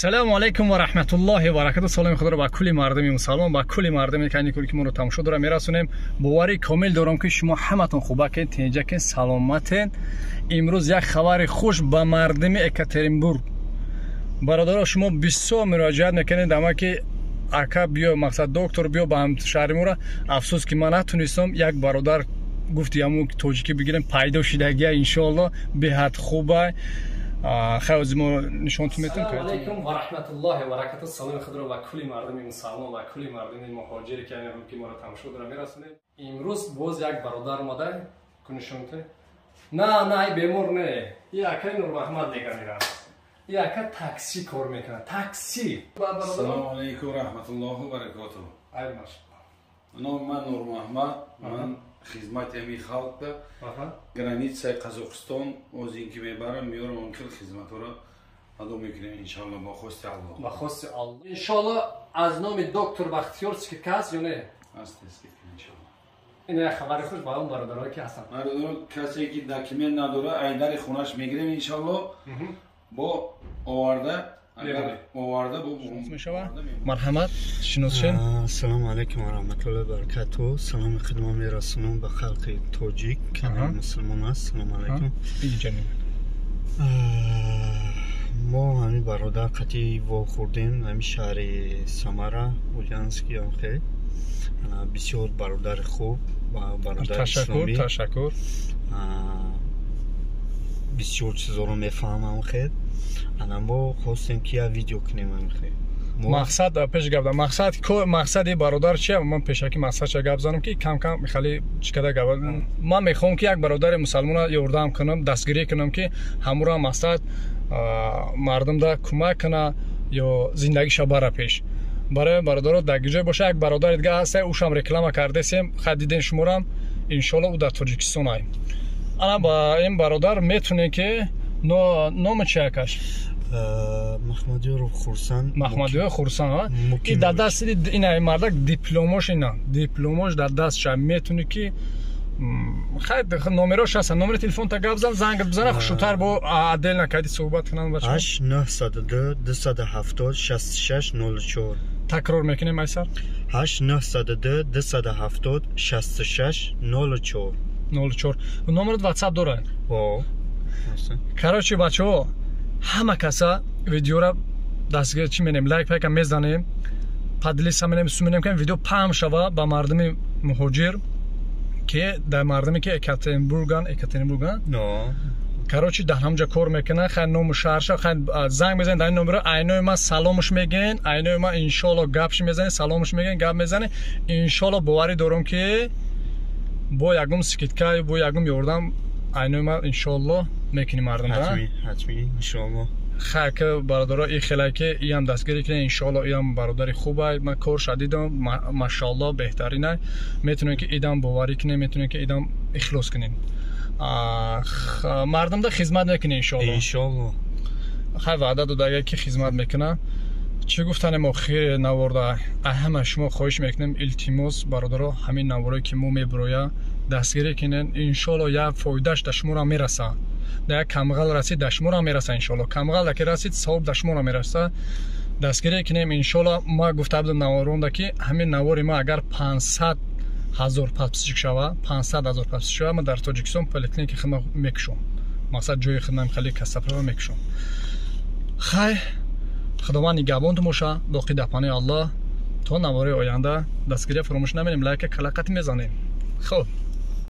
السلام علیکم و رحمت الله و برکاته. سلام خدا رو با کلی مردم مسلمان، با کلی مردمی که اینی که ما رو تماشا دارن میرسونیم. باوری کامل دارم که شما همتون خوبه که تینجا که سلامتین. امروز یک خبر خوش به مردم اکاترینبورگ. برادر شما بسیار مراجعت میکنید اما که اکا بیا مقصد دکتر بیا با هم شهر مورا. افسوس که من نتونستم. یک برادر گفتی همون توجیکی بگیرم پیدا شدگی ان شاء الله به حد خوبه. خیلی ما نشونتون میتونم. السلام علیکم و رحمت الله و برکاته. سلام خدا رو با کلی مردم مسلمان و کلی مردم مهاجری که ما رو تماشا دارن میرسونیم. امروز باز یک برادر اومده کنشونته. نه ای بیمار نه. یکی نور محمد نگران. یکی تاکسی کار میکنه. تاکسی. السلام علیکم و رحمت الله و برکاته. ای ماشاءالله. نام من نور محمد. من خدمت امی خلق ده گرانیتسای قزاقستان از اینکه میبرم میارم اونکل خدمت را ادا میکنیم انشالله با خواست الله. با خواست الله. انشالله از نام دکتر بختیار سکیکاس یا نه؟ است سکیک انشالله. این یک خبر خوش با اون برادرایی که هستن. برادر کسی که داکیومنت نداره ایدر خونش میگیریم انشالله با آورده با مرحمت شنوسشن. السلام علیکم و رحمت الله و برکاته. سلام خدمت میرسونم به خلق توجیک که مسلمان است. سلام علیکم. ما همین برادر قطعی وا خوردیم همین شهر سمره اولянский آخه. بسیار برادر خوب و برادر اسلامی. تشکر. بسیار چیزا رو میفهمم خیلی. ما خواستیم که ویدیو کنیم خیلی. مقصد پیش گفتم مقصد برادر چیه؟ من پیشکی مقصدش گفت زنم که کم کم میخوای چیکار گفت. من میخوام که یک برادر مسلمان یاردم کنم، دستگیری کنم که همورا مقصد مردم دا کمک کنه یا زندگیش بره پیش. برای برادر دگیجه باشه. یک برادر دیگه هست اوشم رکلام کرده سیم خدیدین شمورم ان شاء الله او در تاجیکستان ای. انا با این برادر میتونه که نام چیه کش؟ محمدیار خورسان. این در دست این مردک دیپلماش در دستش میتونه که خیلی نمرش هست. نمره تلفن تا گپ زنگ بزنه خوشتر با عدل نکردی صحبت کنن بچه‌ها. 8902 270 6604. تکرار میکنیم ایسر 8902 270 6604. 04 نمرت واتساپ داره. کراچی بچه‌ها همه کسا ویدیو را دستگیر چی می‌نیم لایک پیک میزنیم پادلیس هم می‌نیم که ویدیو پام شوه با مردم مهاجر که در مردمی که اکاترینبورگن نه کراچی در همجا کار میکنه. خیلی نام شهرش خیلی زنگ میزنه در این نمره عینای ما سلامش میگن عینای ما ان شاء الله گپش میزنه سلامش میگن گپ میزنه ان شاء الله باوری دارم که با یگم سکیتکای با یگم یاردم عینای ما ان شاء الله میکنیم مردم را حتمی ان شاء الله. خیلی برادرها این خیلی که این هم دستگیری کنه ان شاء الله این هم برادری خوبه. من کار شدیدم ماشاءالله بهترینه. میتونه که ایدم باوری کنه میتونه که ایدم اخلاص کنین مردم دا خدمت میکنه ان شاء الله. خیلی وعده داده که خدمت میکنه. چی گفتن ما خیر نورده همه شما خواهش میکنیم التماس برادرها همین نوارایی که ما میبرویا دستگیری کنین ان شاء الله یک فایدهش دشمورا میرسه. در کمغل رسید دشمورا میرسه ان شاء الله. کمغل که رسید ثواب دشمورا میرسه. دستگیری کنیم ان شاء الله. ما گفته بودم نوارونده که همین نواری ما اگر 500,000 پس شوه 500,000 پس شوه ما در تاجیکستان پلیکلینیک خدمت میکشم. مقصد جای خدمت خیلی کسب رو میکشم. خیر خداوند نگهبان باشه. باقی در پناه الله تا نواره آینده دستگیری فراموش نمی‌کنیم. لایک کلکت میزنیم. خب